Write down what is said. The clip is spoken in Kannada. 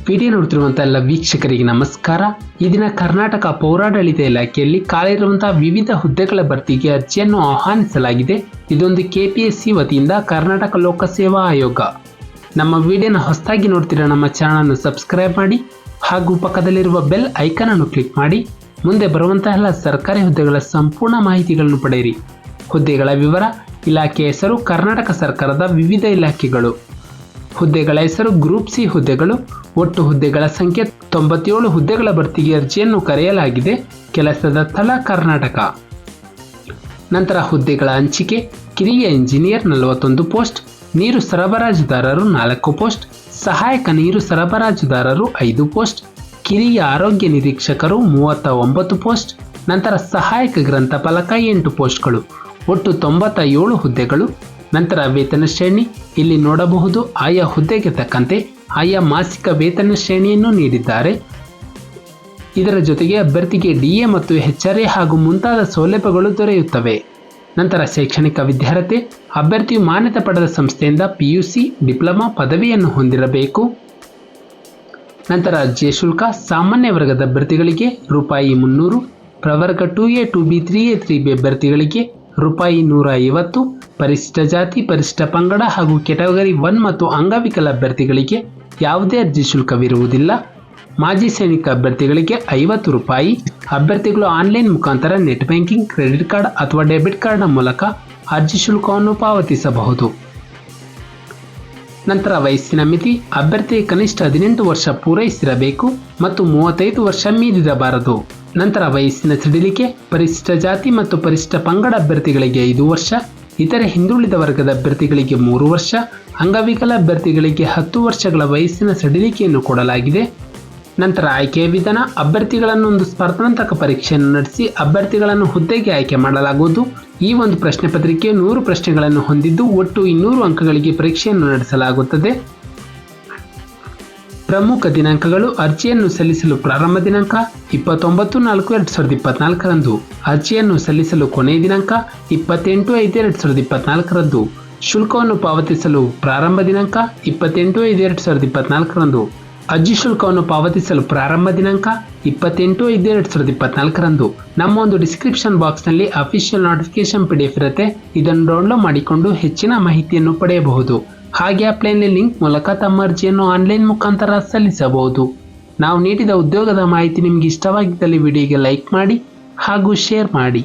ವಿಡಿಯೋ ನೋಡ್ತಿರುವಂಥ ಎಲ್ಲ ವೀಕ್ಷಕರಿಗೆ ನಮಸ್ಕಾರ. ಈ ದಿನ ಕರ್ನಾಟಕ ಪೌರಾಡಳಿತ ಇಲಾಖೆಯಲ್ಲಿ ಖಾಲಿರುವಂತಹ ವಿವಿಧ ಹುದ್ದೆಗಳ ಭರ್ತಿಗೆ ಅರ್ಜಿಯನ್ನು ಆಹ್ವಾನಿಸಲಾಗಿದೆ. ಇದೊಂದು ಕೆಪಿಎಸ್ಸಿ ವತಿಯಿಂದ ಕರ್ನಾಟಕ ಲೋಕಸೇವಾ ಆಯೋಗ. ನಮ್ಮ ವಿಡಿಯೋನ ಹೊಸದಾಗಿ ನೋಡ್ತಿರೋ ನಮ್ಮ ಚಾನಲ್ ಸಬ್ಸ್ಕ್ರೈಬ್ ಮಾಡಿ ಹಾಗೂ ಪಕ್ಕದಲ್ಲಿರುವ ಬೆಲ್ ಐಕಾನ್ ಅನ್ನು ಕ್ಲಿಕ್ ಮಾಡಿ ಮುಂದೆ ಬರುವಂತಹ ಎಲ್ಲ ಸರ್ಕಾರಿ ಹುದ್ದೆಗಳ ಸಂಪೂರ್ಣ ಮಾಹಿತಿಗಳನ್ನು ಪಡೆಯಿರಿ. ಹುದ್ದೆಗಳ ವಿವರ, ಇಲಾಖೆ ಹೆಸರು, ಕರ್ನಾಟಕ ಸರ್ಕಾರದ ವಿವಿಧ ಇಲಾಖೆಗಳು. ಹುದ್ದೆಗಳ ಹೆಸರು ಗ್ರೂಪ್ ಸಿ ಹುದ್ದೆಗಳು. ಒಟ್ಟು ಹುದ್ದೆಗಳ ಸಂಖ್ಯೆ 97 ಹುದ್ದೆಗಳ ಭರ್ತಿಗೆ ಅರ್ಜಿಯನ್ನು ಕರೆಯಲಾಗಿದೆ. ಕೆಲಸದ ಸ್ಥಳ ಕರ್ನಾಟಕ. ನಂತರ ಹುದ್ದೆಗಳ ಹಂಚಿಕೆ: ಕಿರಿಯ ಇಂಜಿನಿಯರ್ 41 ಪೋಸ್ಟ್, ನೀರು ಸರಬರಾಜುದಾರರು 4 ಪೋಸ್ಟ್, ಸಹಾಯಕ ನೀರು ಸರಬರಾಜುದಾರರು 5 ಪೋಸ್ಟ್, ಕಿರಿಯ ಆರೋಗ್ಯ ನಿರೀಕ್ಷಕರು 39 ಪೋಸ್ಟ್, ನಂತರ ಸಹಾಯಕ ಗ್ರಂಥಪಾಲಕ 8 ಪೋಸ್ಟ್ಗಳು. ಒಟ್ಟು 97 ಹುದ್ದೆಗಳು. ನಂತರ ವೇತನ ಶ್ರೇಣಿ ಇಲ್ಲಿ ನೋಡಬಹುದು. ಆಯಾ ಹುದ್ದೆಗೆ ತಕ್ಕಂತೆ ಆಯಾ ಮಾಸಿಕ ವೇತನ ಶ್ರೇಣಿಯನ್ನು ನೀಡಿದ್ದಾರೆ. ಇದರ ಜೊತೆಗೆ ಅಭ್ಯರ್ಥಿಗೆ ಡಿಎ ಮತ್ತು ಎಚ್ಆರ್ಎ ಹಾಗೂ ಮುಂತಾದ ಸೌಲಭ್ಯಗಳು ದೊರೆಯುತ್ತವೆ. ನಂತರ ಶೈಕ್ಷಣಿಕ ವಿದ್ಯಾರ್ಹತೆ: ಅಭ್ಯರ್ಥಿಯು ಮಾನ್ಯತೆ ಪಡೆದ ಸಂಸ್ಥೆಯಿಂದ ಪಿಯುಸಿ, ಡಿಪ್ಲೊಮಾ ಪದವಿಯನ್ನು ಹೊಂದಿರಬೇಕು. ನಂತರ ಅರ್ಜಿಯ ಶುಲ್ಕ: ಸಾಮಾನ್ಯ ವರ್ಗದ ಅಭ್ಯರ್ಥಿಗಳಿಗೆ ₹300, ಪ್ರವರ್ಗ 2A, 2B, 3A, 3B ಅಭ್ಯರ್ಥಿಗಳಿಗೆ ₹150, ಪರಿಶಿಷ್ಟ ಜಾತಿ, ಪರಿಶಿಷ್ಟ ಪಂಗಡ ಹಾಗೂ ಕೆಟಗರಿ 1 ಮತ್ತು ಅಂಗವಿಕಲ ಅಭ್ಯರ್ಥಿಗಳಿಗೆ ಯಾವುದೇ ಅರ್ಜಿ ಶುಲ್ಕವಿರುವುದಿಲ್ಲ. ಮಾಜಿ ಸೈನಿಕ ಅಭ್ಯರ್ಥಿಗಳಿಗೆ ₹50. ಅಭ್ಯರ್ಥಿಗಳು ಆನ್ಲೈನ್ ಮುಖಾಂತರ ನೆಟ್ ಬ್ಯಾಂಕಿಂಗ್, ಕ್ರೆಡಿಟ್ ಕಾರ್ಡ್ ಅಥವಾ ಡೆಬಿಟ್ ಕಾರ್ಡ್ನ ಮೂಲಕ ಅರ್ಜಿ ಶುಲ್ಕವನ್ನು ಪಾವತಿಸಬಹುದು. ನಂತರ ವಯಸ್ಸಿನ ಮಿತಿ: ಅಭ್ಯರ್ಥಿ ಕನಿಷ್ಠ 18 ವರ್ಷ ಪೂರೈಸಿರಬೇಕು ಮತ್ತು 35 ವರ್ಷ ಮೀರಿರಬಾರದು. ನಂತರ ವಯಸ್ಸಿನ ಸಡಿಲಿಕೆ: ಪರಿಶಿಷ್ಟ ಜಾತಿ ಮತ್ತು ಪರಿಶಿಷ್ಟ ಪಂಗಡ ಅಭ್ಯರ್ಥಿಗಳಿಗೆ 5 ವರ್ಷ, ಇತರೆ ಹಿಂದುಳಿದ ವರ್ಗದ ಅಭ್ಯರ್ಥಿಗಳಿಗೆ 3 ವರ್ಷ, ಅಂಗವಿಕಲ ಅಭ್ಯರ್ಥಿಗಳಿಗೆ 10 ವರ್ಷಗಳ ವಯಸ್ಸಿನ ಸಡಿಲಿಕೆಯನ್ನು ಕೊಡಲಾಗಿದೆ. ನಂತರ ಆಯ್ಕೆಯ ವಿಧಾನ: ಅಭ್ಯರ್ಥಿಗಳನ್ನು ಒಂದು ಸ್ಪರ್ಧಾತ್ಮಕ ಪರೀಕ್ಷೆಯನ್ನು ನಡೆಸಿ ಅಭ್ಯರ್ಥಿಗಳನ್ನು ಹುದ್ದೆಗೆ ಆಯ್ಕೆ ಮಾಡಲಾಗುವುದು. ಈ ಒಂದು ಪ್ರಶ್ನೆ ಪತ್ರಿಕೆ 100 ಪ್ರಶ್ನೆಗಳನ್ನು ಹೊಂದಿದ್ದು ಒಟ್ಟು 200 ಅಂಕಗಳಿಗೆ ಪರೀಕ್ಷೆಯನ್ನು ನಡೆಸಲಾಗುತ್ತದೆ. ಪ್ರಮುಖ ದಿನಾಂಕಗಳು: ಅರ್ಜಿಯನ್ನು ಸಲ್ಲಿಸಲು ಪ್ರಾರಂಭ ದಿನಾಂಕ 29/4/2024 ಅರ್ಜಿಯನ್ನು ಸಲ್ಲಿಸಲು ಕೊನೆಯ ದಿನಾಂಕ 28/5/2024 ಶುಲ್ಕವನ್ನು ಪಾವತಿಸಲು ಪ್ರಾರಂಭ ದಿನಾಂಕ 28/5/2024 ಅರ್ಜಿ ಶುಲ್ಕವನ್ನು ಪಾವತಿಸಲು ಪ್ರಾರಂಭ ದಿನಾಂಕ 28/5/2024 ನಮ್ಮ ಒಂದು ಡಿಸ್ಕ್ರಿಪ್ಷನ್ ಬಾಕ್ಸ್ನಲ್ಲಿ ಅಫಿಷಿಯಲ್ ನೋಟಿಫಿಕೇಶನ್ PDF ಇರುತ್ತೆ. ಇದನ್ನು ಡೌನ್ಲೋಡ್ ಮಾಡಿಕೊಂಡು ಹೆಚ್ಚಿನ ಮಾಹಿತಿಯನ್ನು ಪಡೆಯಬಹುದು. ಹಾಗೆ ಅಪ್ಲೈನಲ್ಲಿ ಲಿಂಕ್ ಮೂಲಕ ತಮ್ಮ ಅರ್ಜಿಯನ್ನು ಆನ್ಲೈನ್ ಮುಖಾಂತರ ಸಲ್ಲಿಸಬಹುದು. ನಾವು ನೀಡಿದ ಉದ್ಯೋಗದ ಮಾಹಿತಿ ನಿಮಗೆ ಇಷ್ಟವಾಗಿದ್ದಲ್ಲಿ ವಿಡಿಯೋಗೆ ಲೈಕ್ ಮಾಡಿ ಹಾಗೂ ಶೇರ್ ಮಾಡಿ.